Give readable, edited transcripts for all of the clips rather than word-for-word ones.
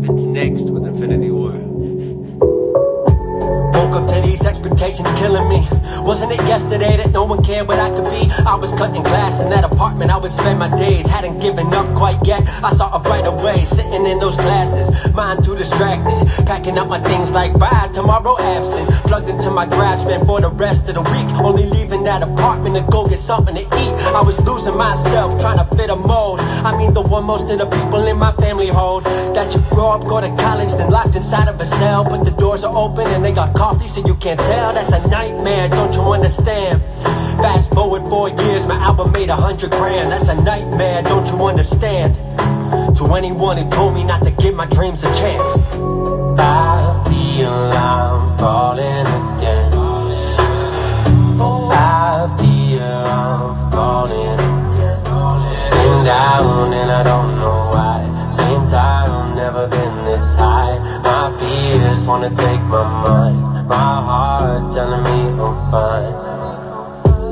happens next with Infinity War. Woke up to these expectations killing me. Wasn't it yesterday that no one cared what I could be? I was cutting glass in that apartment I would spend my days. Hadn't given up quite yet, I saw a brighter way. Sitting in those classes, mind too distracted. Packing up my things like bye, tomorrow absent. Plugged into my garage band for the rest of the week. Only leaving that apartment to go get something to eat. I was losing myself, trying to fit a mold. I mean the one most of the people in my family hold. That you grow up, go to college, then locked inside of a cell. But the doors are open and they got coffee so you can't tell. That's a nightmare, don't you understand? Fast forward 4 years, my album made 100 grand. That's a nightmare, don't you understand? To anyone who told me not to give my dreams a chance, I feel I'm falling again. I feel I'm falling again. Been down and I don't know why. Same time, never been this high. My fears wanna take my mind. My heart telling me I'm fine.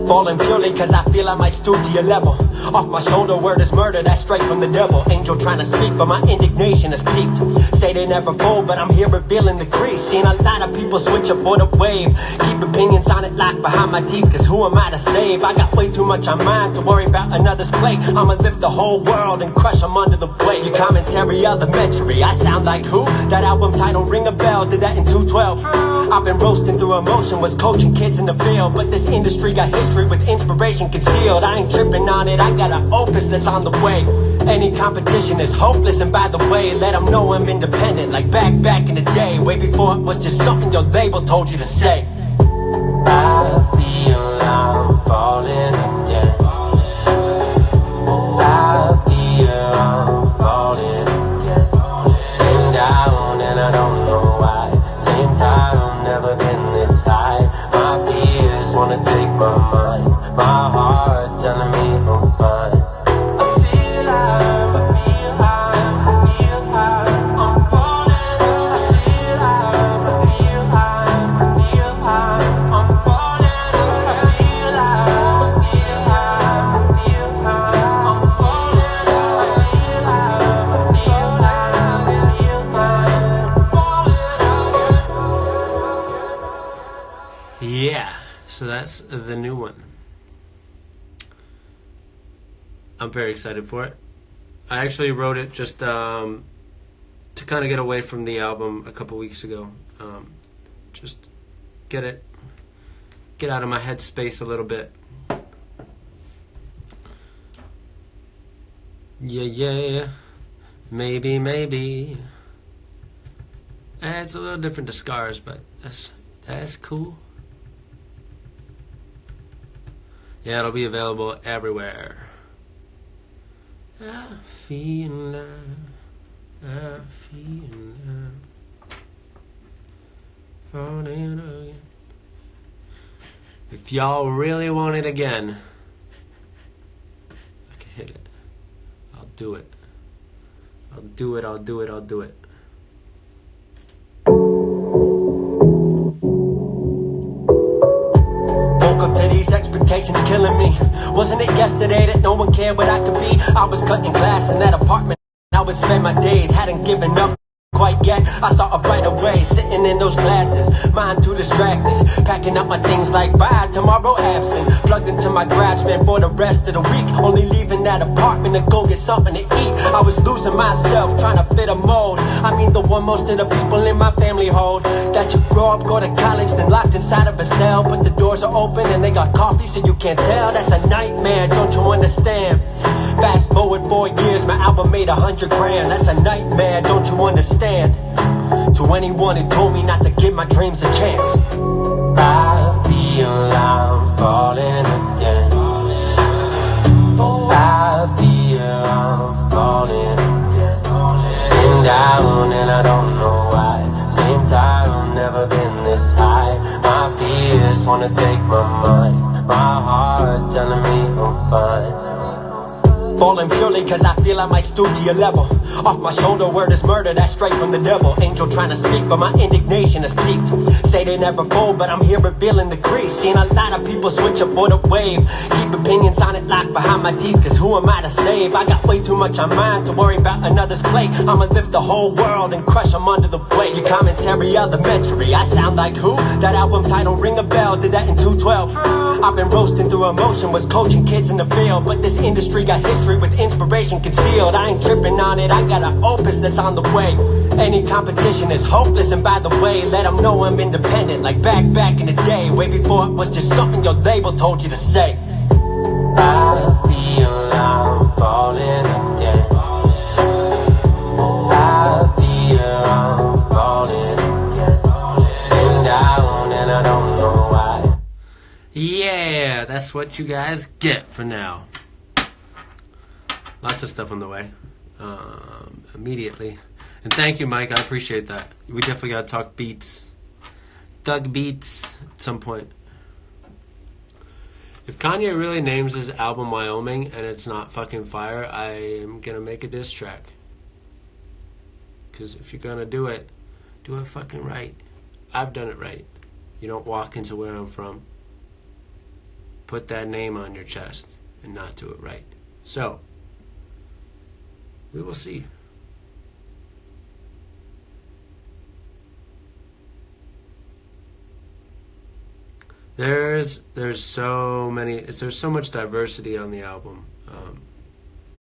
Falling purely cause I feel I might stoop to your level. Off my shoulder word is murder, that's straight from the devil. Angel trying to speak but my indignation has peaked. Say they never fold but I'm here revealing the crease. Seen a lot of people switch up for the wave. Keep opinions on it locked behind my teeth, cause who am I to save? I got way too much on mine to worry about another's plate. I'ma lift the whole world and crush them under the weight. Your commentary elementary, I sound like who? That album title ring a bell, did that in 212. I've been roasting through emotion, was coaching kids in the field. But this industry got history with inspiration concealed. I ain't tripping on it, I got an opus that's on the way. Any competition is hopeless, and by the way, let them know I'm independent. Like back in the day, way before it was just something your label told you to say. I feel I'm falling again. I feel I'm falling again. Been down and I don't know why. Same time, never been this high. My fears wanna take my mind. My heart telling me I'm fine. Yeah, so that's the new one. I'm very excited for it. I actually wrote it just to kind of get away from the album a couple weeks ago. Just get out of my headspace a little bit. Yeah, maybe. It's a little different to Scars, but that's cool. Yeah, it'll be available everywhere. I feel love, falling again. If y'all really want it again, I can hit it. I'll do it. Woke up to these expectations killing me. Wasn't it yesterday that no one cared what I could be? I was cutting glass in that apartment I would spend my days. Hadn't given up quite yet, I saw a brighter way. Sitting in those classes, mind too distracted. Packing up my things like bye, tomorrow absent. Plugged into my garage band for the rest of the week. Only leaving that apartment to go get something to eat. I was losing myself, trying to fit a mold. I mean the one most of the people in my family hold. That you grow up, go to college, then locked inside of a cell. But the doors are open and they got coffee so you can't tell. That's a nightmare, don't you understand? Fast forward 4 years, my album made 100 grand. That's a nightmare, don't you understand? To anyone who told me not to give my dreams a chance, I feel I'm falling again. I feel I'm falling again. Been down and I don't know why. Same time, never been this high. My fears wanna take my mind. My heart telling me I'm fine. Falling purely cause I feel I might stoop to your level. Off my shoulder, word is murder, that's straight from the devil. Angel trying to speak, but my indignation is peaked. Say they never fold, but I'm here revealing the grease. Seen a lot of people switch up for the wave. Keep opinions on it locked behind my teeth, cause who am I to save? I got way too much on mine to worry about another's plate. I'ma lift the whole world and crush them under the weight. Your commentary, elementary, I sound like who? That album title ring a bell, did that in 212. I've been roasting through emotion, was coaching kids in the field, but this industry got history with inspiration concealed. I ain't tripping on it, I got an opus that's on the way. Any competition is hopeless, and by the way, let them know I'm independent, like back in the day, way before it was just something your label told you to say. I feel I'm falling again. I feel I'm falling again. Been down and I don't know why. Yeah, that's what you guys get for now. Lots of stuff on the way. Immediately. And thank you, Mike. I appreciate that. We definitely got to talk beats. Doug beats at some point. If Kanye really names his album Wyoming and it's not fucking fire, I am going to make a diss track. Because if you're going to do it fucking right. I've done it right. You don't walk into where I'm from. Put that name on your chest and not do it right. So, we will see. There's so much diversity on the album.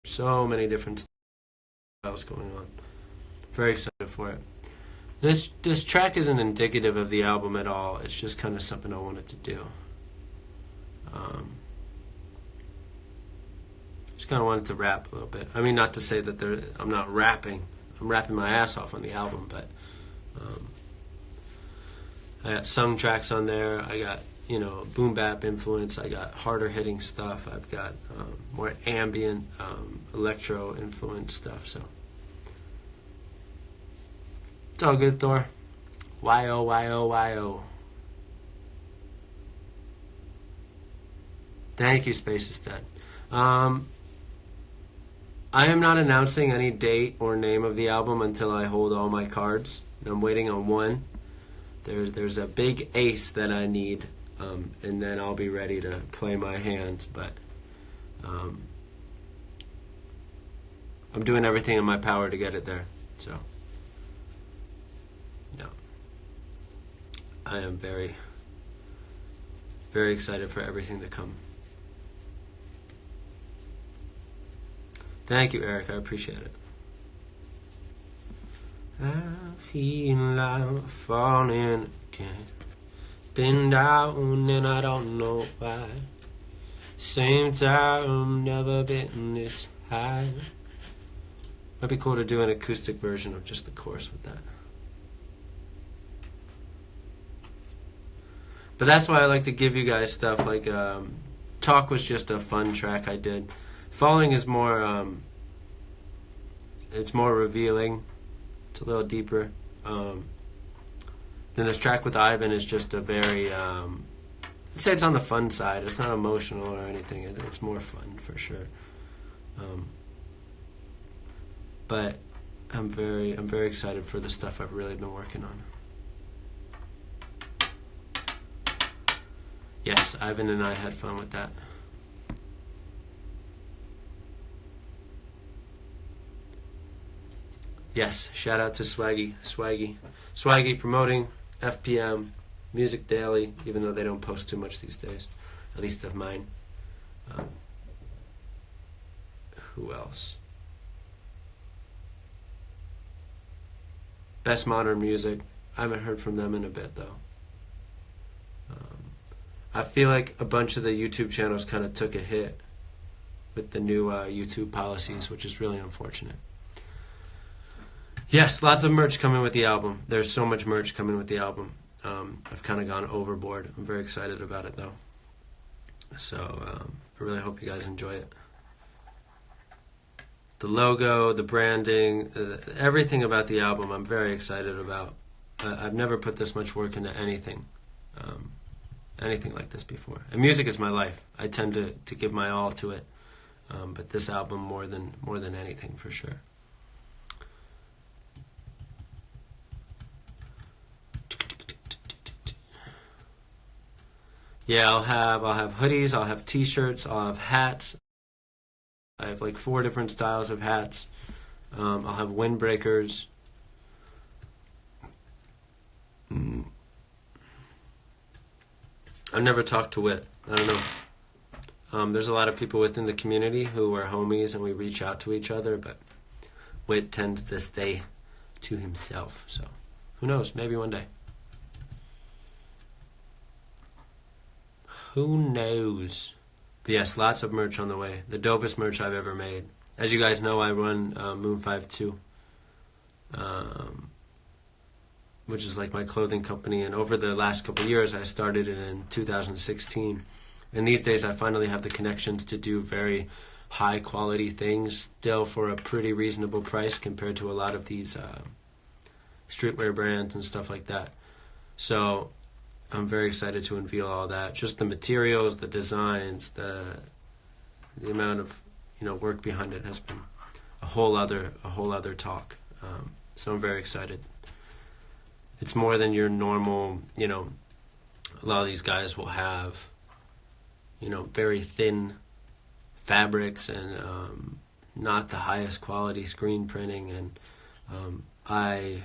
So many different styles going on. Very excited for it. This track isn't indicative of the album at all. It's just kind of something I wanted to do. Just kind of wanted to rap a little bit. I mean, not to say that I'm not rapping. I'm rapping my ass off on the album, but I got sung tracks on there. I got, boom bap influence. I got harder hitting stuff. I've got more ambient, electro influence stuff. So it's all good, Thor. Y-O-Y-O-Y-O. Thank you, Space is Dead. I am not announcing any date or name of the album until I hold all my cards. And I'm waiting on one. There's a big ace that I need, and then I'll be ready to play my hand. But I'm doing everything in my power to get it there. So, no. I am very, very excited for everything to come. Thank you, Eric. I appreciate it. I feel like falling again. Been down and I don't know why. Same time, never been this high. Might be cool to do an acoustic version of just the chorus with that. But that's why I like to give you guys stuff like Talk was just a fun track I did. Falling is more, it's more revealing. It's a little deeper. Then this track with Ivan is just a very, I'd say it's on the fun side. It's not emotional or anything. It's more fun for sure. But I'm very excited for the stuff I've really been working on. Yes, Ivan and I had fun with that. Yes, shout out to Swaggy promoting FPM, Music Daily, even though they don't post too much these days, at least of mine. Who else? Best Modern Music. I haven't heard from them in a bit though. I feel like a bunch of the YouTube channels kind of took a hit with the new YouTube policies, which is really unfortunate. Yes, lots of merch coming with the album. There's so much merch coming with the album. I've kind of gone overboard. I'm very excited about it, though. So I really hope you guys enjoy it. The logo, the branding, everything about the album I'm very excited about. I've never put this much work into anything like this before. And music is my life. I tend to give my all to it. But this album more than anything, for sure. Yeah, I'll have hoodies, I'll have t-shirts, I'll have hats. I have like 4 different styles of hats. I'll have windbreakers. I've never talked to Whit. I don't know. There's a lot of people within the community who are homies and we reach out to each other, but Whit tends to stay to himself. So who knows? Maybe one day. Who knows? But yes, lots of merch on the way. The dopest merch I've ever made. As you guys know, I run Moon 52, which is like my clothing company. And over the last couple of years, I started it in 2016. And these days, I finally have the connections to do very high quality things, still for a pretty reasonable price compared to a lot of these streetwear brands and stuff like that. So I'm very excited to unveil all that. Just the materials, the designs, the amount of work behind it has been a whole other talk. So I'm very excited. It's more than your normal. A lot of these guys will have very thin fabrics and not the highest quality screen printing. And I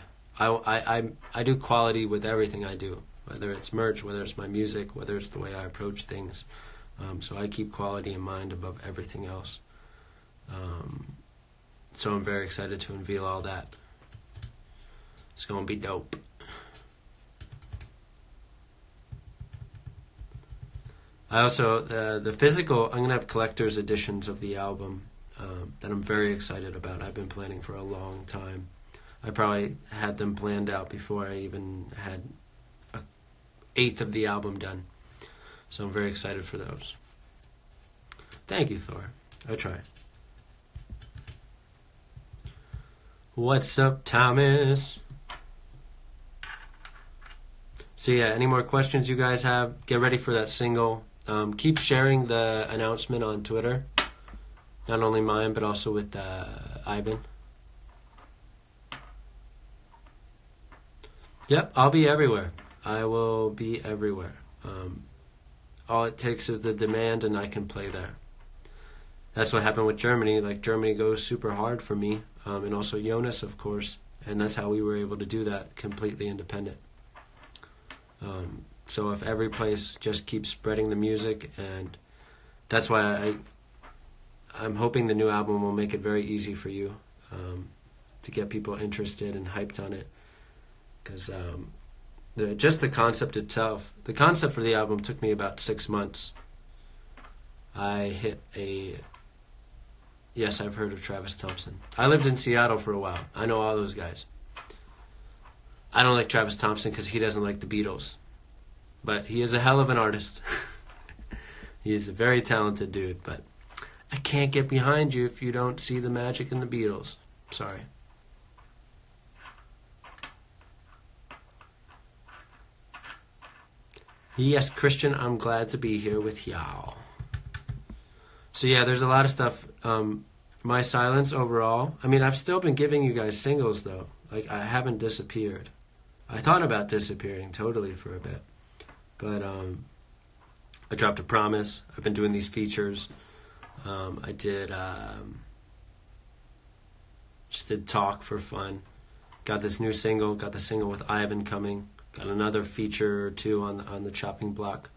do quality with everything I do. Whether it's merch, whether it's my music, whether it's the way I approach things. So I keep quality in mind above everything else. So I'm very excited to unveil all that. It's going to be dope. I also, the physical, I'm going to have collector's editions of the album that I'm very excited about. I've been planning for a long time. I probably had them planned out before I even had an eighth of the album done. So I'm very excited for those. Thank you, Thor. I try. What's up, Thomas? So yeah, any more questions you guys have? Get ready for that single. Keep sharing the announcement on Twitter. Not only mine, but also with Ivan. Yep, I'll be everywhere. I will be everywhere. All it takes is the demand and I can play there. That's what happened with Germany. Like, Germany goes super hard for me. And also Jonas, of course. And that's how we were able to do that, completely independent. So if every place just keeps spreading the music, and that's why I'm hoping the new album will make it very easy for you to get people interested and hyped on it. Because just the concept itself, the concept for the album took me about 6 months. Yes, I've heard of Travis Thompson. I lived in Seattle for a while. I know all those guys. I don't like Travis Thompson because he doesn't like the Beatles. But he is a hell of an artist. He is a very talented dude, but I can't get behind you if you don't see the magic in the Beatles. Sorry. Yes, Christian, I'm glad to be here with y'all. So yeah, there's a lot of stuff. My silence overall. I mean, I've still been giving you guys singles though. Like, I haven't disappeared. I thought about disappearing totally for a bit. But I dropped a promise. I've been doing these features. I did just did talk for fun. Got this new single. Got the single with Ivan coming. Got another feature or two on the chopping block.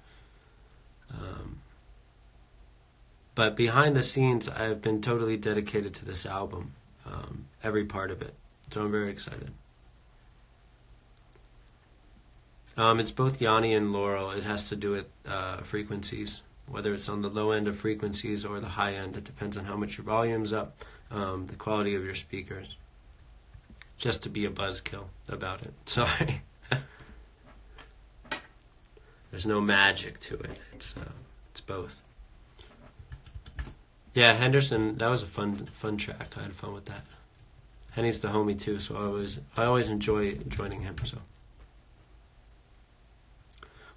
But behind the scenes, I've been totally dedicated to this album, every part of it. So I'm very excited. It's both Yanni and Laurel. It has to do with frequencies, whether it's on the low end of frequencies or the high end. It depends on how much your volume's up, the quality of your speakers. Just to be a buzzkill about it. Sorry. There's no magic to it. It's both. Yeah, Henderson. That was a fun track. I had fun with that. Henny's the homie too, so I always enjoy joining him. So.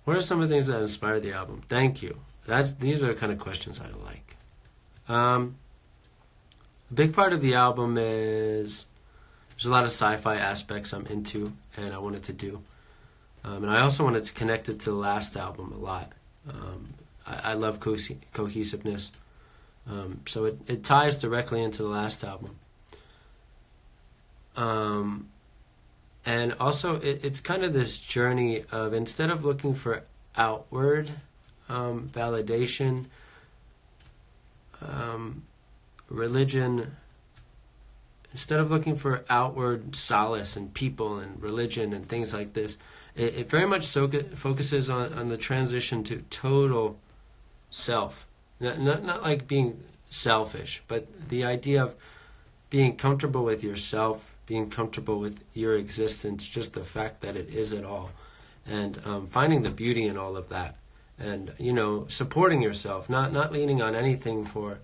What are some of the things that inspired the album? Thank you. These are the kind of questions I like. A big part of the album is there's a lot of sci-fi aspects I'm into and I wanted to do. And I also wanted to connect it to the last album a lot. I love cohesiveness. So it ties directly into the last album. And also it's kind of this journey of, instead of looking for outward validation, religion, instead of looking for outward solace in people and religion and things like this, it very much focuses on the transition to total self. Not like being selfish, but the idea of being comfortable with yourself, being comfortable with your existence, just the fact that it is at all, and finding the beauty in all of that, and supporting yourself, not leaning on anything for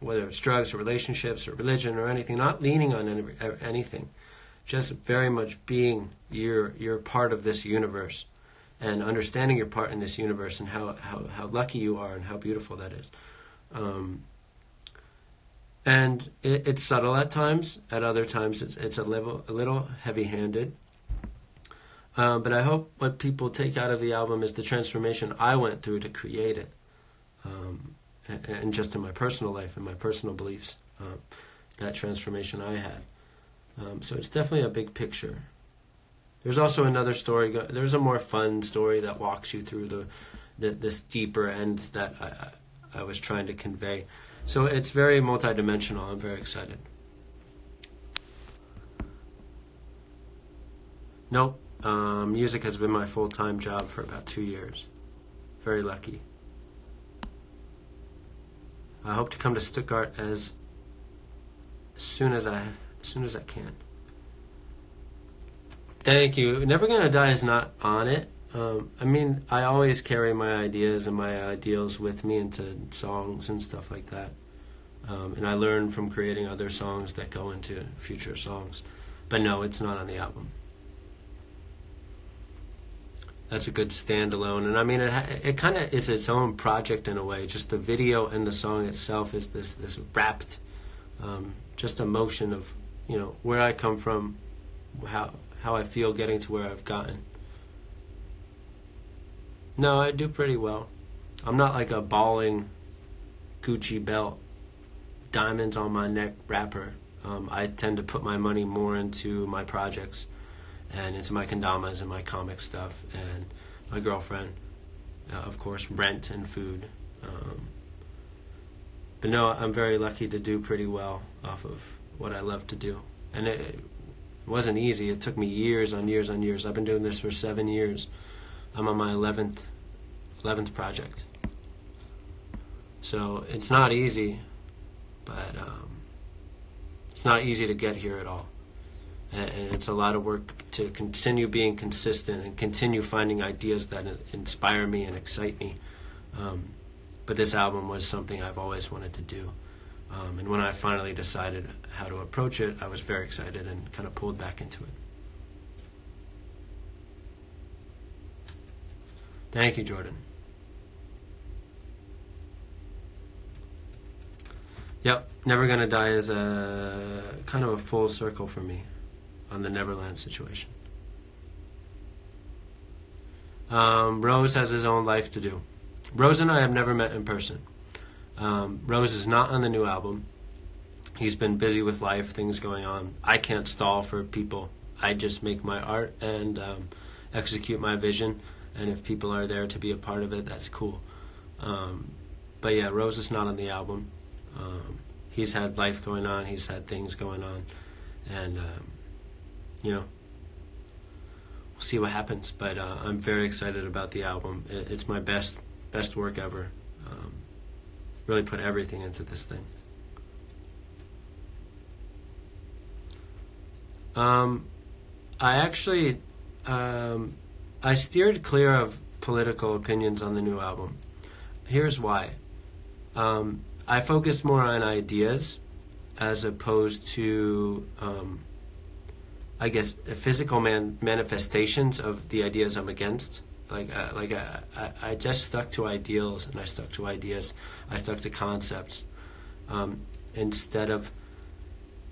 whether it's drugs or relationships or religion or anything, not leaning on anything, just very much being you're part of this universe, and understanding your part in this universe and how lucky you are and how beautiful that is. And it's subtle at times. At other times, it's a little heavy-handed. But I hope what people take out of the album is the transformation I went through to create it, and just in my personal life and my personal beliefs, that transformation I had. So it's definitely a big picture. There's also another story. There's a more fun story that walks you through this deeper end that I was trying to convey. So it's very multidimensional. I'm very excited. Nope. Music has been my full-time job for about 2 years. Very lucky. I hope to come to Stuttgart as soon as I can. Thank you. Never Gonna Die is not on it. I always carry my ideas and my ideals with me into songs and stuff like that. And I learn from creating other songs that go into future songs. But no, it's not on the album. That's a good standalone. And it kind of is its own project in a way. Just the video and the song itself is this wrapped, just emotion of, where I come from, how I feel getting to where I've gotten. No, I do pretty well. I'm not like a bawling Gucci belt, diamonds on my neck rapper. I tend to put my money more into my projects and into my kendamas and my comic stuff and my girlfriend, of course, rent and food. But no, I'm very lucky to do pretty well off of what I love to do. And it wasn't easy. It took me years on years on years. I've been doing this for 7 years. I'm on my 11th project. So it's not easy, but it's not easy to get here at all. And it's a lot of work to continue being consistent and continue finding ideas that inspire me and excite me. But this album was something I've always wanted to do. And when I finally decided how to approach it, I was very excited and kind of pulled back into it. Thank you, Jordan. Yep, Never Gonna Die is a kind of a full circle for me on the Neverland situation. Rose has his own life to do. Rose and I have never met in person. Rose is not on the new album. He's been busy with life, things going on. I can't stall for people. I just make my art and execute my vision. And if people are there to be a part of it, that's cool. But yeah, Rose is not on the album. He's had life going on. He's had things going on. And, we'll see what happens. But I'm very excited about the album. It's my best work ever. Really put everything into this thing. I actually... I steered clear of political opinions on the new album. Here's why. I focused more on ideas as opposed to, physical manifestations of the ideas I'm against. I just stuck to ideals, and I stuck to ideas. I stuck to concepts, instead of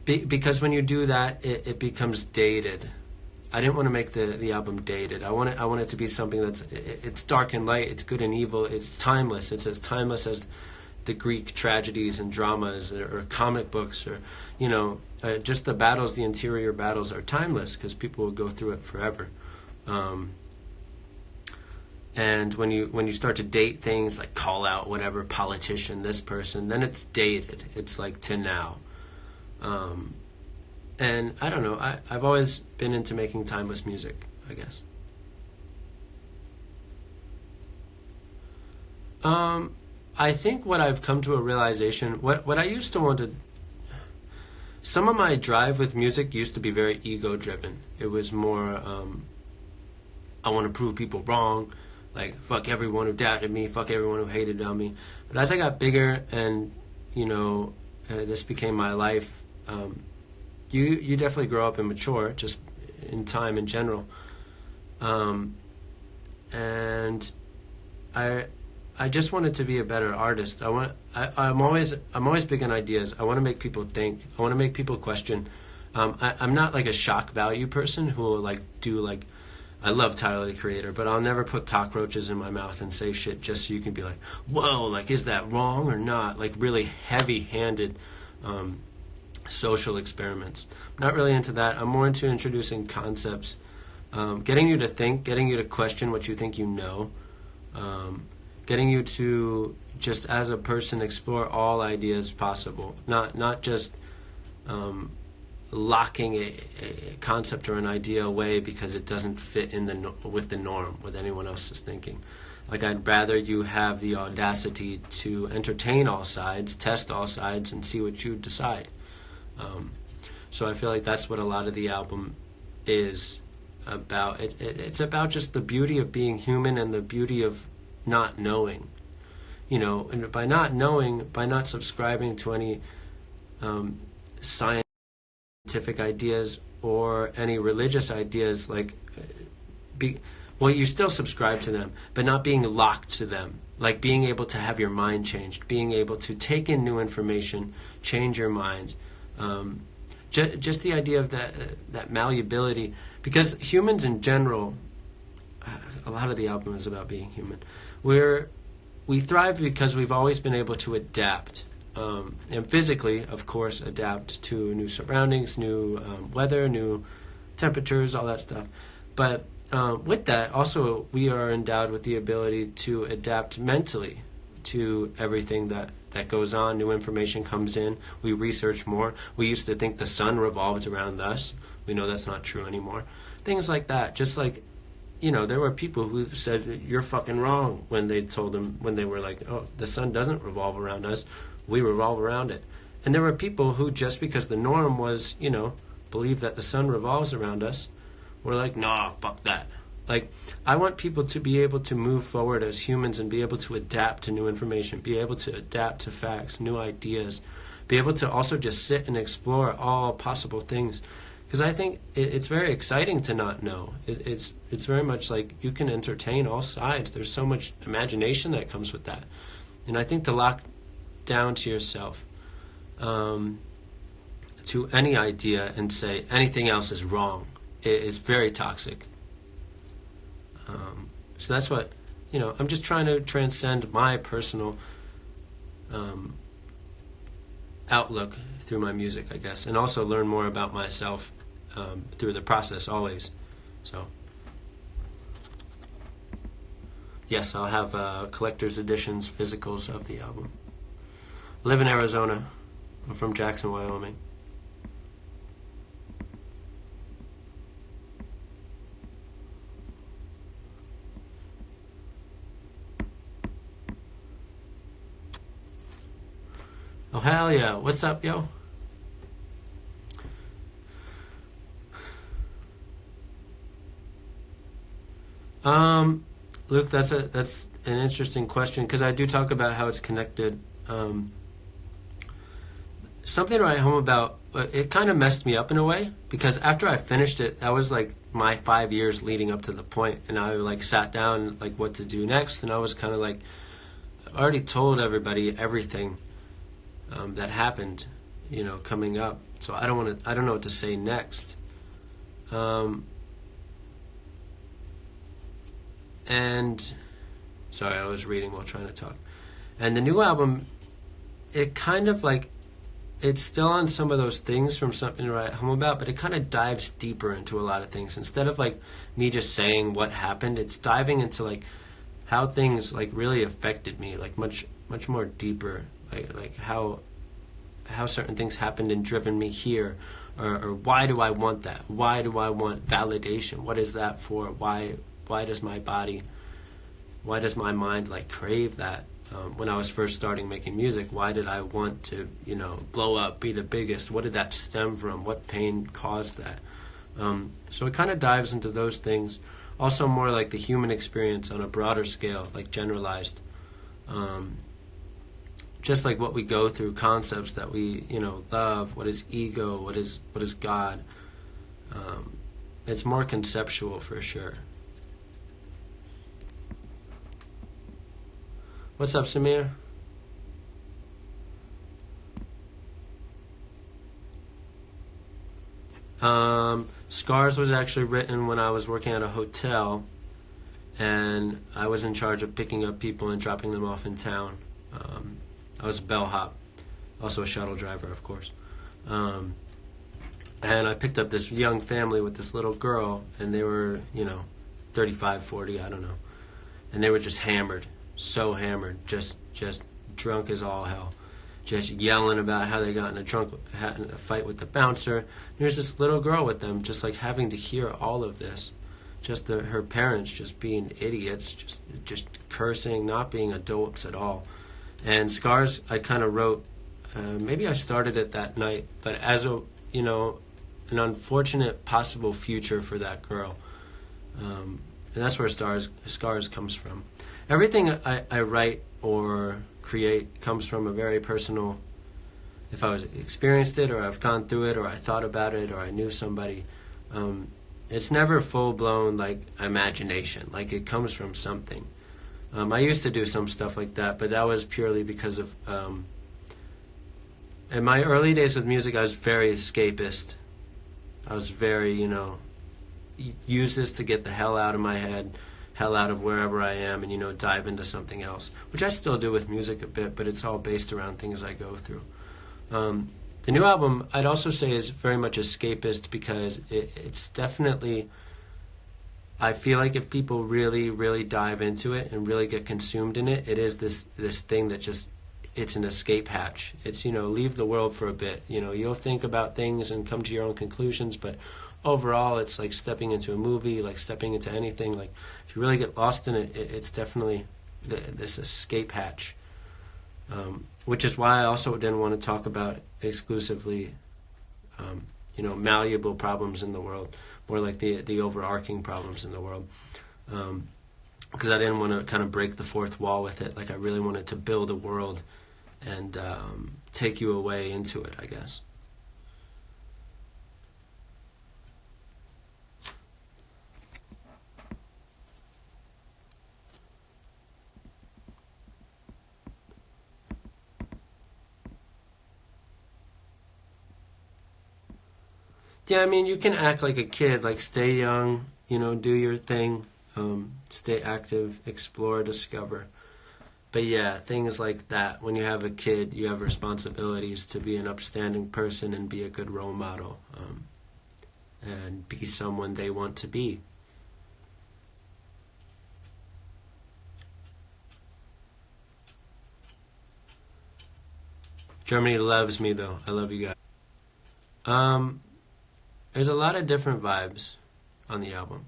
because when you do that, it becomes dated. I didn't want to make the album dated. I want it to be something it's dark and light, it's good and evil, it's timeless. It's as timeless as the Greek tragedies and dramas, or comic books, or just the battles. The interior battles are timeless because people will go through it forever. And when you start to date things, like call out whatever politician, this person, then it's dated. It's like to now. And I don't know. I've always been into making timeless music, I guess. I think what I've come to a realization, what I used to want to... Some of my drive with music used to be very ego-driven. It was more, I want to prove people wrong. Like, fuck everyone who doubted me, fuck everyone who hated on me. But as I got bigger and, this became my life, you definitely grow up and mature, just in time in general. And I just wanted to be a better artist. I'm always big on ideas. I want to make people think. I want to make people question. I'm not like a shock value person who will I love Tyler the Creator, but I'll never put cockroaches in my mouth and say shit just so you can be like, whoa, like, is that wrong or not? Like, really heavy-handed social experiments. I'm not really into that. I'm more into introducing concepts, getting you to think, getting you to question what you think you know, getting you to just as a person explore all ideas possible, not just locking a concept or an idea away because it doesn't fit in with the norm, with anyone else's thinking. Like, I'd rather you have the audacity to entertain all sides, test all sides, and see what you decide. So I feel like that's what a lot of the album is about. It's about just the beauty of being human and the beauty of not knowing. And by not knowing, by not subscribing to any scientific ideas or any religious ideas, you still subscribe to them, but not being locked to them. Like being able to have your mind changed, being able to take in new information, change your mind. Just the idea of that malleability, because humans in general, a lot of the album is about being human. We thrive because we've always been able to adapt, and physically, of course, adapt to new surroundings, new weather, new temperatures, all that stuff. But with that, also, we are endowed with the ability to adapt mentally to everything that goes on. New information comes in. We research more. We used to think the sun revolved around us. We know that's not true anymore. Things like that. Just like, there were people who said, you're fucking wrong, when they told them, when they were like, oh, the sun doesn't revolve around us. We revolve around it. And there were people who, just because the norm was, believe that the sun revolves around us, were like, nah, fuck that. Like, I want people to be able to move forward as humans and be able to adapt to new information, be able to adapt to facts, new ideas, be able to also just sit and explore all possible things. Because I think it's very exciting to not know. It's very much like you can entertain all sides. There's so much imagination that comes with that. And I think to lock down to yourself, to any idea and say anything else is wrong, is very toxic. So that's what, I'm just trying to transcend my personal outlook through my music, I guess, and also learn more about myself through the process always. So, yes, I'll have collector's editions, physicals of the album. I live in Arizona. I'm from Jackson, Wyoming. Oh, hell yeah. What's up, yo? Luke, that's an interesting question, because I do talk about how it's connected. Something to write home about. It kind of messed me up in a way, because after I finished it, that was like my 5 years leading up to the point, and I like sat down like what to do next, and I was kind of like, I already told everybody everything that happened, you know, coming up. So I don't know what to say next. And sorry, I was reading while trying to talk. And the new album, it kind of like, it's still on some of those things from Something to Write Home About, but it kind of dives deeper into a lot of things. Instead of like me just saying what happened, it's diving into like how things like really affected me, like much more deeper, like how certain things happened and driven me here, or why do I want that? Why do I want validation? What is that for? Why does my body, why does my mind like crave that? When I was first starting making music, why did I want to, you know, blow up, be the biggest? What did that stem from? What pain caused that? So it kind of dives into those things. Also more like the human experience on a broader scale, like generalized. Just like what we go through, concepts that we, you know, love. What is ego? What is God? It's more conceptual for sure. What's up, Samir? Scars was actually written when I was working at a hotel, and I was in charge of picking up people and dropping them off in town. I was a bellhop, also a shuttle driver, of course. And I picked up this young family with this little girl, and they were, you know, 35, 40, I don't know. And they were just hammered. So hammered, just drunk as all hell, just yelling about how they got in a fight with the bouncer. There's this little girl with them, just like having to hear all of this, just her parents just being idiots, just cursing, not being adults at all. And Scars, I kind of wrote, maybe I started it that night, but as a, you know, an unfortunate possible future for that girl, and that's where Scars comes from. Everything I write or create comes from a very personal, if I was experienced it, or I've gone through it, or I thought about it, or I knew somebody. It's never full-blown like imagination, like it comes from something. I used to do some stuff like that, but that was purely because of, in my early days with music, I was very escapist. I was very, you know, use this to get the hell out of my head, hell out of wherever I am, and, you know, dive into something else, which I still do with music a bit, but it's all based around things I go through. The new album, I'd also say, is very much escapist, because it's definitely, I feel like if people really, really dive into it and really get consumed in it, it is this thing that just, it's an escape hatch. It's, you know, leave the world for a bit. You know, you'll think about things and come to your own conclusions, but overall, it's like stepping into a movie, like stepping into anything. Like, if you really get lost in it, it's definitely this escape hatch. Which is why I also didn't want to talk about exclusively, you know, malleable problems in the world, more like the overarching problems in the world. Because I didn't want to kind of break the fourth wall with it. Like, I really wanted to build a world and take you away into it, I guess. Yeah, I mean, you can act like a kid, like stay young, you know, do your thing, stay active, explore, discover. But yeah, things like that. When you have a kid, you have responsibilities to be an upstanding person and be a good role model, and be someone they want to be. Germany loves me, though. I love you guys. There's a lot of different vibes on the album.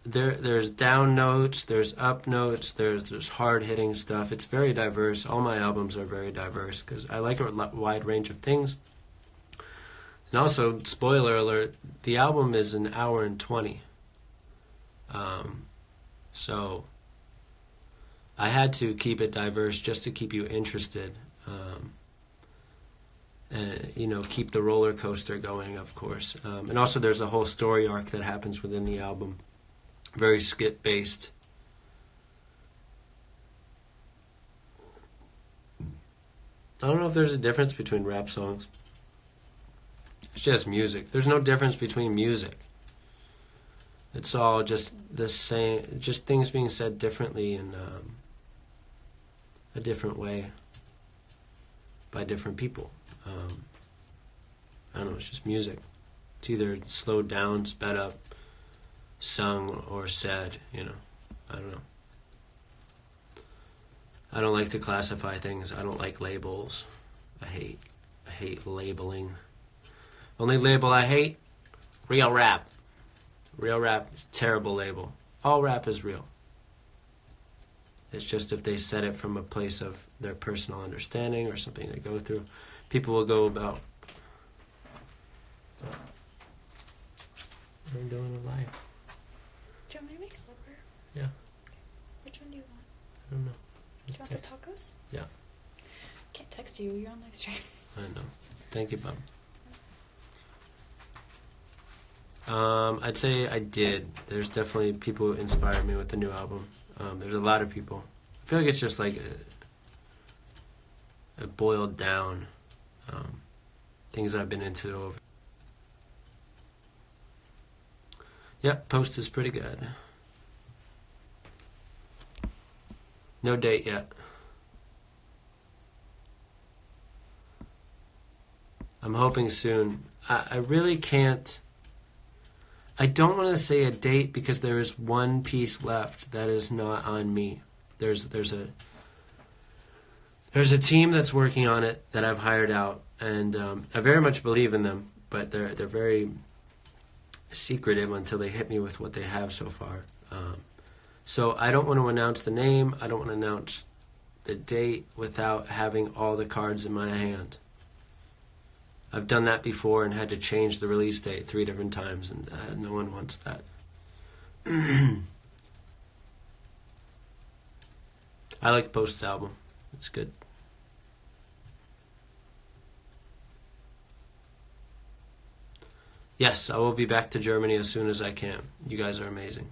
There's down notes, there's up notes, there's hard-hitting stuff. It's very diverse. All my albums are very diverse because I like a wide range of things. And also, spoiler alert, the album is an hour and 20. So I had to keep it diverse just to keep you interested. And, you know, keep the roller coaster going, of course. And also there's a whole story arc that happens within the album. Very skit-based. I don't know if there's a difference between rap songs. It's just music. There's no difference between music. It's all just the same, just things being said differently in a different way by different people. I don't know, it's just music. It's either slowed down, sped up, sung, or said, you know. I don't know. I don't like to classify things. I don't like labels. I hate labeling. Only label I hate, real rap. Real rap is a terrible label. All rap is real. It's just if they said it from a place of their personal understanding or something they go through, people will go about. What are you doing in life? Do you want me to make supper? Yeah. Okay. Which one do you want? I don't know. Do you want the tacos? Yeah. Can't text you. You're on live stream. I know. Thank you, Bob. I'd say I did. There's definitely people who inspired me with the new album. There's a lot of people. I feel like it's just like a boiled down things I've been into over. Yep, Post is pretty good. No date yet. I'm hoping soon. I really can't. I don't want to say a date because there is one piece left that is not on me. There's a team that's working on it that I've hired out, and I very much believe in them, but they're very secretive until they hit me with what they have so far. So I don't want to announce the name. I don't want to announce the date without having all the cards in my hand. I've done that before and had to change the release date 3 different times, and no one wants that. I like Post's album. It's good. Yes, I will be back to Germany as soon as I can. You guys are amazing.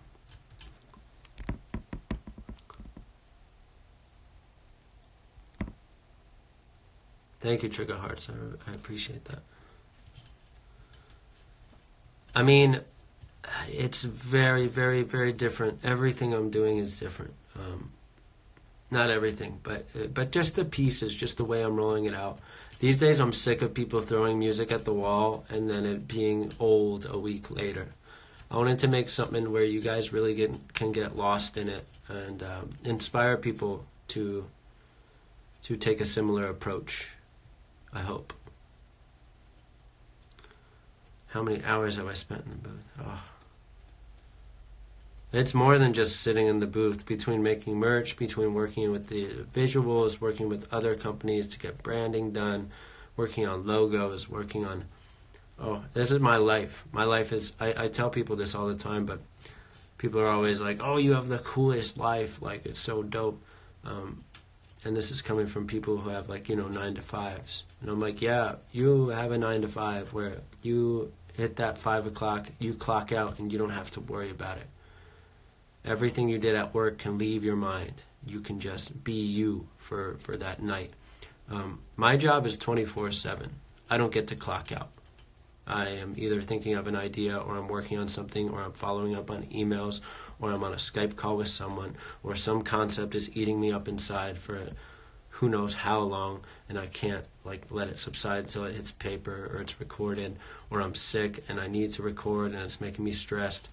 Thank you, Trigger Hearts. I appreciate that. I mean, it's very, very, very different. Everything I'm doing is different. Not everything, but just the pieces, just the way I'm rolling it out. These days, I'm sick of people throwing music at the wall and then it being old a week later. I wanted to make something where you guys really can get lost in it and inspire people to take a similar approach. I hope. How many hours have I spent in the booth? Oh. It's more than just sitting in the booth. Between making merch, between working with the visuals, working with other companies to get branding done, working on logos, working on... Oh, this is my life. My life is... I tell people this all the time, but people are always like, oh, you have the coolest life. Like, it's so dope. And this is coming from people who have, like, 9-to-5s. And I'm like, yeah, you have a 9-to-5 where you hit that 5 o'clock, you clock out, and you don't have to worry about it. Everything you did at work can leave your mind. You can just be you for that night. My job is 24/7. I don't get to clock out. I am either thinking of an idea, or I'm working on something, or I'm following up on emails, or I'm on a Skype call with someone, or some concept is eating me up inside for who knows how long, and I can't let it subside until it hits paper or it's recorded, or I'm sick and I need to record and it's making me stressed.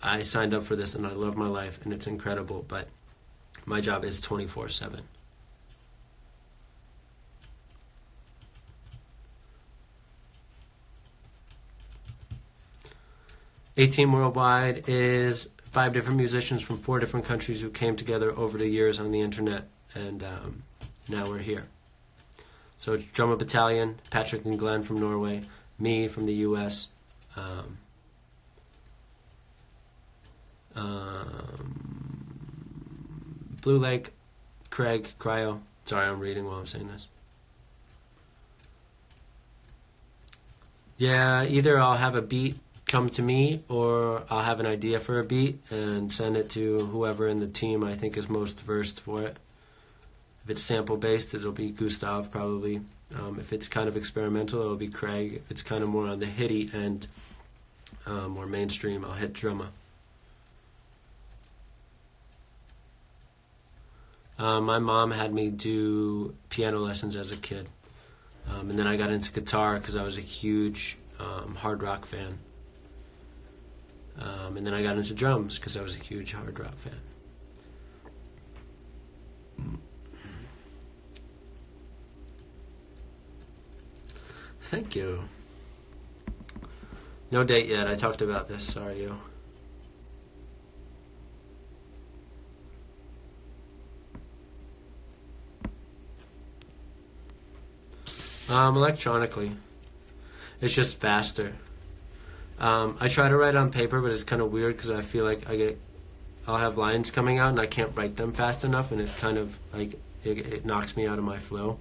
I signed up for this and I love my life and it's incredible, but my job is 24/7. A-Team Worldwide is 5 different musicians from 4 different countries who came together over the years on the internet, and now we're here. So it's Drummer Battalion, Patrick and Glenn from Norway, me from the US, Blue Lake, Craig, Cryo. Sorry, I'm reading while I'm saying this. Yeah, either I'll have a beat come to me, or I'll have an idea for a beat and send it to whoever in the team I think is most versed for it. If it's sample-based, it'll be Gustav, probably. If it's kind of experimental, it'll be Craig. If it's kind of more on the hitty end, more mainstream, I'll hit drummer. My mom had me do piano lessons as a kid. And then I got into guitar because I was a huge hard rock fan. And then I got into drums because I was a huge hard rock fan. Thank you. No date yet. I talked about this. Sorry, yo. Electronically. It's just faster. I try to write on paper, but it's kind of weird because I feel like I'll have lines coming out and I can't write them fast enough, and it kind of like it knocks me out of my flow.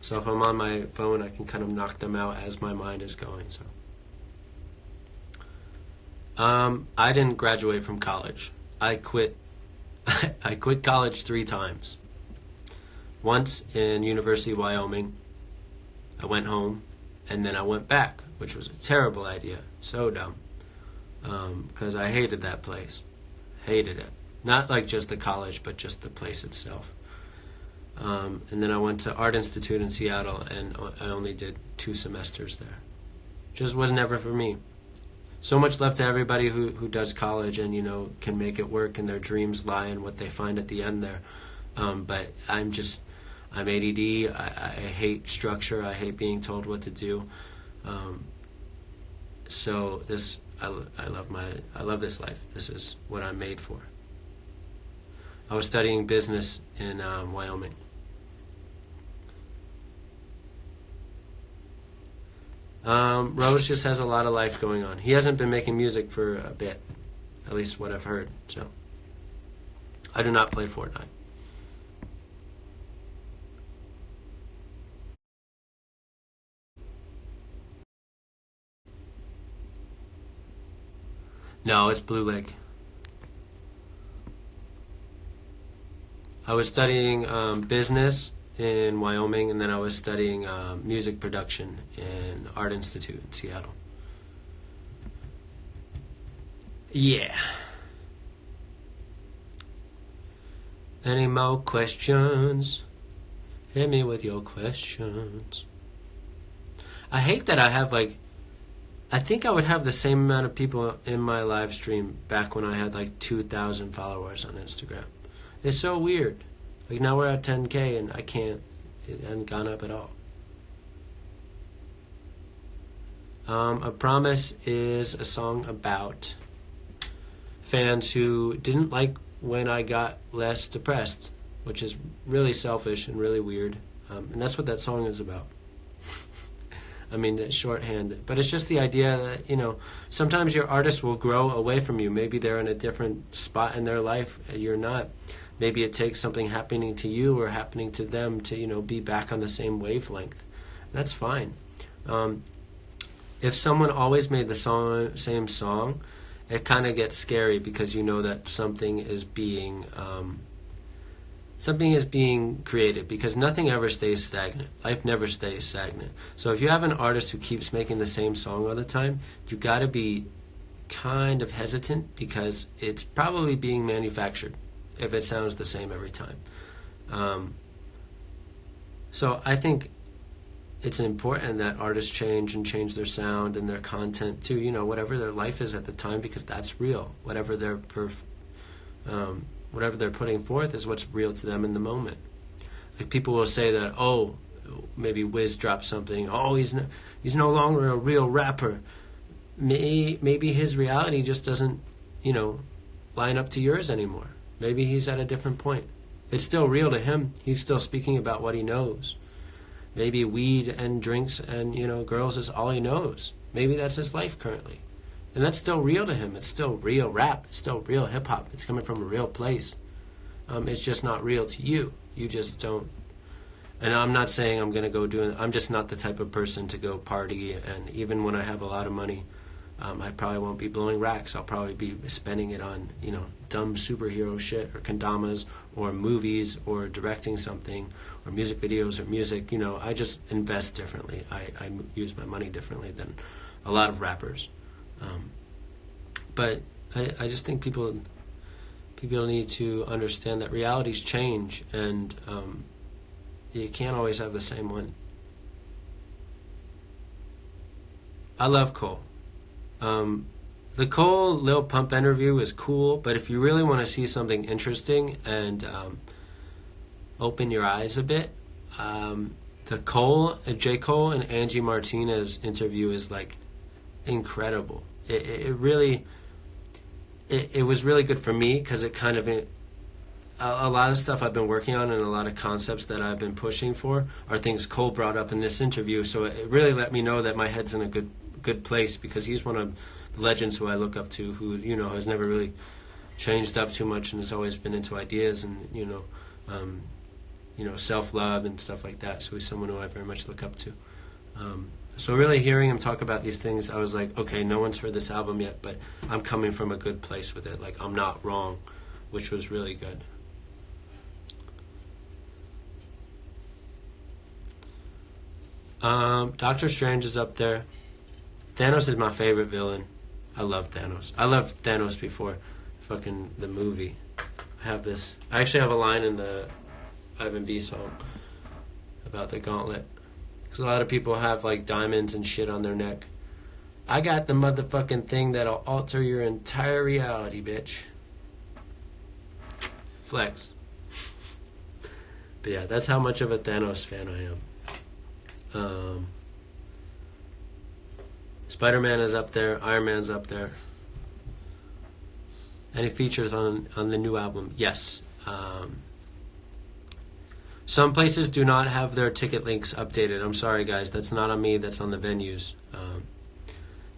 So if I'm on my phone, I can kind of knock them out as my mind is going. So I didn't graduate from college. I quit. I quit college 3 times. Once in University of Wyoming. I went home, and then I went back, which was a terrible idea. So dumb. Because I hated that place. Hated it. Not like just the college, but just the place itself. And then I went to Art Institute in Seattle, and I only did 2 semesters there. Just was never for me. So much left to everybody who does college and, can make it work, and their dreams lie in what they find at the end there. But I'm ADD. I hate structure. I hate being told what to do. So I love this life. This is what I'm made for. I was studying business in Wyoming. Rose just has a lot of life going on. He hasn't been making music for a bit, at least what I've heard. So I do not play Fortnite. No, it's Blue Lake. I was studying business in Wyoming, and then I was studying music production in Art Institute in Seattle. Yeah. Any more questions? Hit me with your questions. I hate that I have I think I would have the same amount of people in my live stream back when I had 2,000 followers on Instagram. It's so weird. Now we're at 10K and it hasn't gone up at all. A Promise is a song about fans who didn't like when I got less depressed, which is really selfish and really weird. And that's what that song is about. I mean, it's shorthanded. But it's just the idea that, sometimes your artist will grow away from you. Maybe they're in a different spot in their life. You're not. Maybe it takes something happening to you or happening to them to, be back on the same wavelength. That's fine. If someone always made the same song, it kind of gets scary because you know that something is being created, because nothing ever stays stagnant. Life never stays stagnant. So if you have an artist who keeps making the same song all the time, you got to be kind of hesitant because it's probably being manufactured if it sounds the same every time. So I think it's important that artists change their sound and their content too, whatever their life is at the time, because that's real. Whatever they're putting forth is what's real to them in the moment. People will say that, maybe Wiz dropped something. He's no longer a real rapper. Maybe his reality just doesn't, line up to yours anymore. Maybe he's at a different point. It's still real to him. He's still speaking about what he knows. Maybe weed and drinks and, girls is all he knows. Maybe that's his life currently. And that's still real to him. It's still real rap. It's still real hip-hop. It's coming from a real place. It's just not real to you. You just don't. And I'm not saying I'm going to go do it. I'm just not the type of person to go party. And even when I have a lot of money, I probably won't be blowing racks. I'll probably be spending it on, dumb superhero shit or kendamas or movies or directing something or music videos or music. I just invest differently. I use my money differently than a lot of rappers. But I just think people need to understand that realities change, and you can't always have the same one. I love Cole. The Cole Lil Pump interview was cool, but if you really want to see something interesting and open your eyes a bit, the J. Cole and Angie Martinez interview is like incredible. It was really good for me because it kind of a lot of stuff I've been working on and a lot of concepts that I've been pushing for are things Cole brought up in this interview. So it really let me know that my head's in a good place, because he's one of the legends who I look up to, who has never really changed up too much and has always been into ideas and self-love and stuff like that. So he's someone who I very much look up to. So really hearing him talk about these things, I was like, okay, no one's heard this album yet, but I'm coming from a good place with it. Like, I'm not wrong, which was really good. Doctor Strange is up there. Thanos is my favorite villain. I love Thanos. I loved Thanos before fucking the movie. I actually have a line in the Ivan B song about the gauntlet. Because a lot of people have like diamonds and shit on their neck. I got the motherfucking thing that'll alter your entire reality, bitch. Flex. But yeah, that's how much of a Thanos fan I am. Spider-Man is up there. Iron Man's up there. Any features on the new album? Yes. Some places do not have their ticket links updated. I'm sorry, guys. That's not on me. That's on the venues.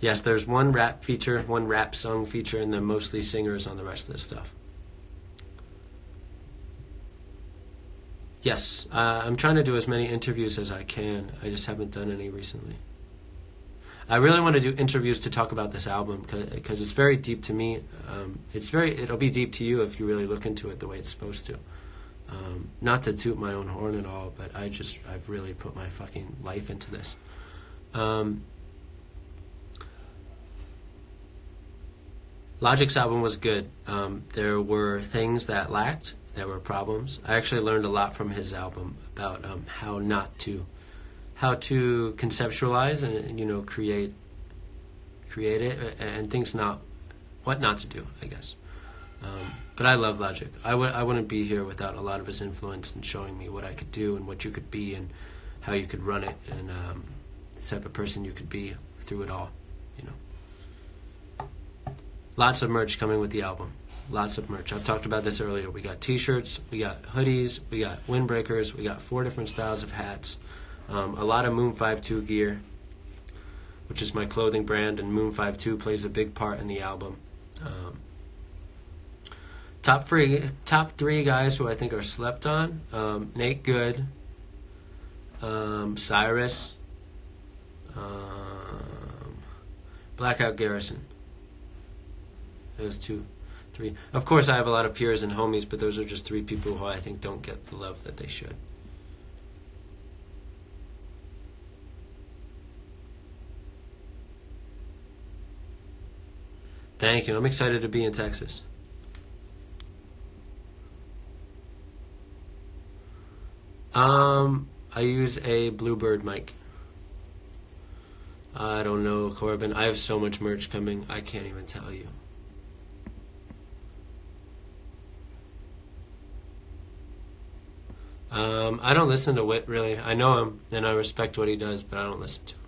Yes, there's one rap feature, one rap song feature, and then mostly singers on the rest of the stuff. Yes, I'm trying to do as many interviews as I can. I just haven't done any recently. I really want to do interviews to talk about this album because it's very deep to me. It'll be deep to you if you really look into it the way it's supposed to. Not to toot my own horn at all, but I've really put my fucking life into this. Logic's album was good. There were things that lacked. There were problems. I actually learned a lot from his album about how to conceptualize and create it, and what not to do, I guess. But I love Logic. I wouldn't be here without a lot of his influence and showing me what I could do and what you could be and how you could run it and the type of person you could be through it all. Lots of merch coming with the album. Lots of merch. I've talked about this earlier. We got t-shirts, we got hoodies, we got windbreakers, we got 4 different styles of hats, a lot of Moon 5-2 gear, which is my clothing brand, and Moon 5-2 plays a big part in the album. Top three guys who I think are slept on: Nate Good, Cyrus, Blackout Garrison. Those 2, 3. Of course, I have a lot of peers and homies, but those are just 3 people who I think don't get the love that they should. Thank you. I'm excited to be in Texas. I use a Bluebird mic. I don't know, Corbin. I have so much merch coming, I can't even tell you. I don't listen to Whit, really. I know him, and I respect what he does, but I don't listen to him.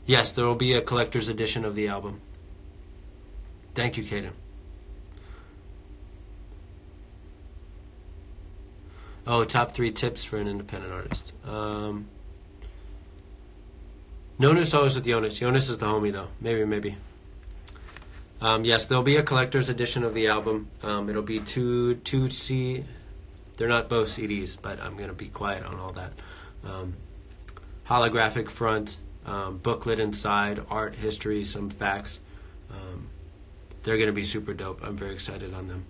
Yes, there will be a collector's edition of the album. Thank you, Kaden. Oh, top 3 tips for an independent artist. No new songs with Jonas. Jonas is the homie, though. Maybe. Yes, there'll be a collector's edition of the album. It'll be two They're not both CDs, but I'm going to be quiet on all that. Holographic front, booklet inside, art, history, some facts. They're going to be super dope. I'm very excited on them.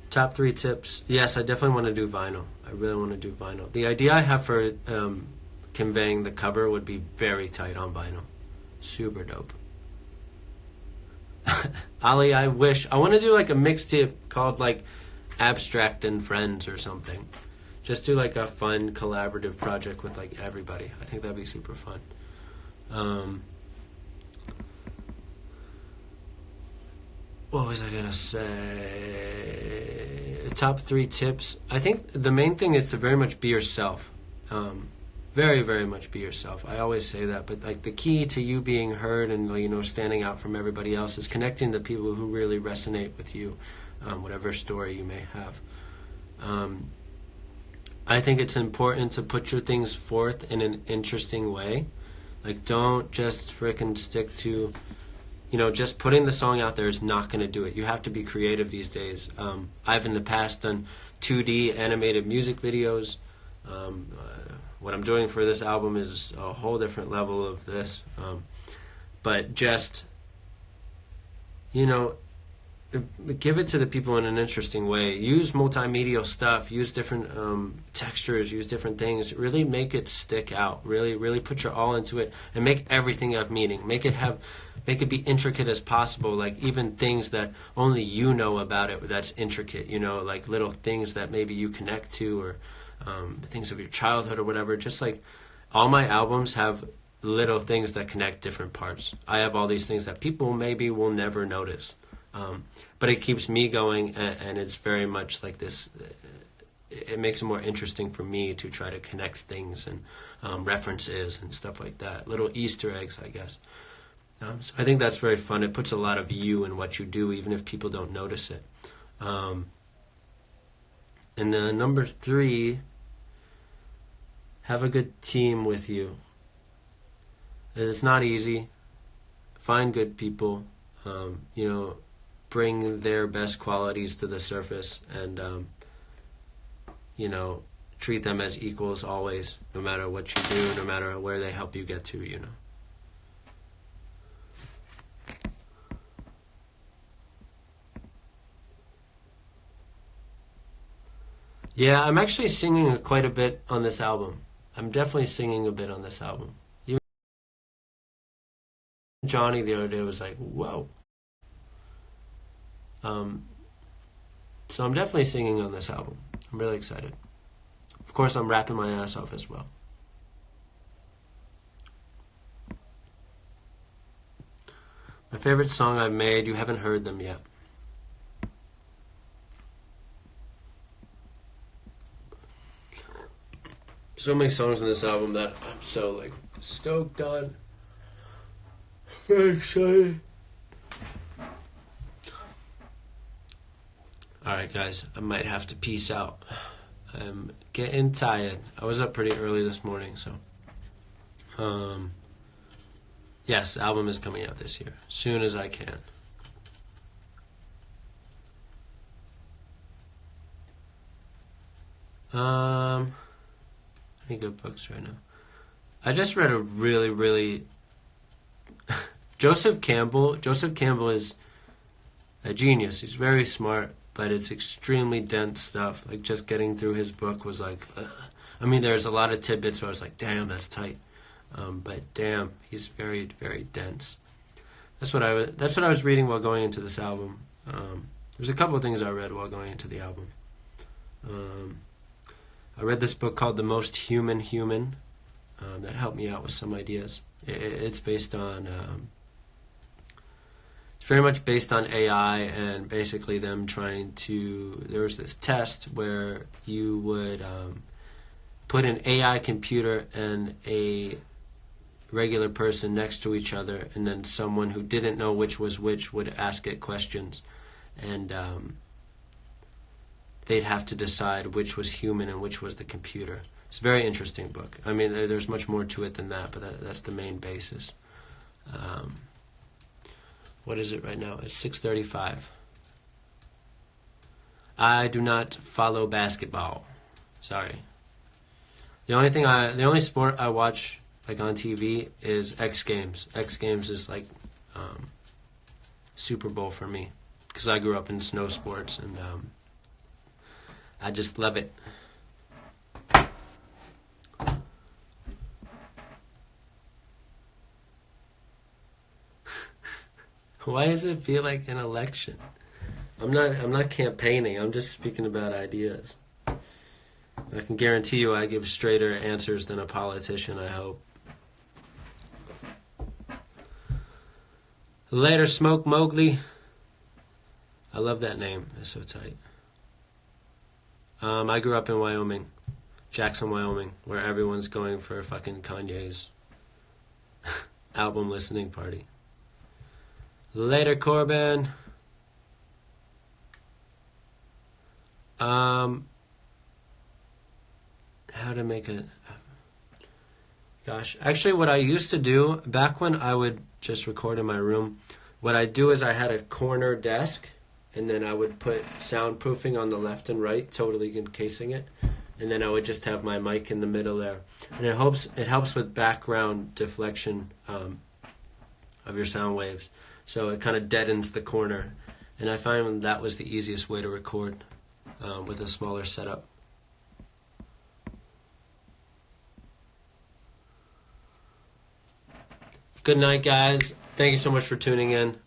Top 3 tips. Yes, I definitely want to do vinyl. I really want to do vinyl. The idea I have for conveying the cover would be very tight on vinyl. Super dope. Ali, I wish. I want to do like a mixtape called like Abstract and Friends or something. Just do like a fun collaborative project with like everybody. I think that'd be super fun. What was I gonna say? Top 3 tips. I think the main thing is to very much be yourself. Very, very much be yourself. I always say that, but like the key to you being heard and standing out from everybody else is connecting to people who really resonate with you, whatever story you may have. I think it's important to put your things forth in an interesting way. Like, don't just frickin' stick to, just putting the song out there is not going to do it. You have to be creative these days. I've in the past done 2D animated music videos. What I'm doing for this album is a whole different level of this. But just, give it to the people in an interesting way. Use multimedia stuff. Use different textures. Use different things. Really make it stick out. Really, really put your all into it and make everything have meaning. Make it be intricate as possible. Like even things that only you know about it that's intricate. Like little things that maybe you connect to or things of your childhood or whatever. Just like all my albums have little things that connect different parts. I have all these things that people maybe will never notice. But it keeps me going, and it's very much like this. It makes it more interesting for me to try to connect things and references and stuff like that. Little Easter eggs, I guess. So I think that's very fun. It puts a lot of you in what you do, even if people don't notice it. And then number 3, have a good team with you. It's not easy. Find good people. Bring their best qualities to the surface and, treat them as equals always, no matter what you do, no matter where they help you get to, Yeah, I'm actually singing quite a bit on this album. I'm definitely singing a bit on this album. Even Johnny the other day was like, whoa. So I'm definitely singing on this album. I'm really excited. Of course, I'm rapping my ass off as well. My favorite song I've made, you haven't heard them yet. So many songs on this album that I'm so stoked on. Very excited. Alright guys, I might have to peace out. I'm getting tired. I was up pretty early this morning, so yes, the album is coming out this year. Soon as I can. Any good books right now? I just read a really Joseph Campbell is a genius. He's very smart, but it's extremely dense stuff. Like just getting through his book was like, there's a lot of tidbits where I was like, damn, that's tight. But damn, he's very, very dense. That's what I was reading while going into this album. There's a couple of things I read while going into the album. I read this book called The Most Human Human that helped me out with some ideas. It's based on it's very much based on AI and basically them trying to, there was this test where you would put an AI computer and a regular person next to each other, and then someone who didn't know which was which would ask it questions, and they'd have to decide which was human and which was the computer. It's a very interesting book. I mean, there's much more to it than that, but that's the main basis. What is it right now? It's 6:35. I do not follow basketball. Sorry. The only sport I watch like on TV is X Games. X Games is like Super Bowl for me because I grew up in snow sports and I just love it. Why does it feel like an election? I'm not campaigning. I'm just speaking about ideas. I can guarantee you I give straighter answers than a politician, I hope. Later, Smoke Mowgli. I love that name. It's so tight. I grew up in Wyoming. Jackson, Wyoming, where everyone's going for fucking Kanye's album listening party. Later, Corbin. How to make a... Gosh. Actually, what I used to do, back when I would just record in my room, what I do is I had a corner desk, and then I would put soundproofing on the left and right, totally encasing it. And then I would just have my mic in the middle there. And it helps with background deflection of your sound waves. So it kind of deadens the corner. And I find that was the easiest way to record with a smaller setup. Good night, guys. Thank you so much for tuning in.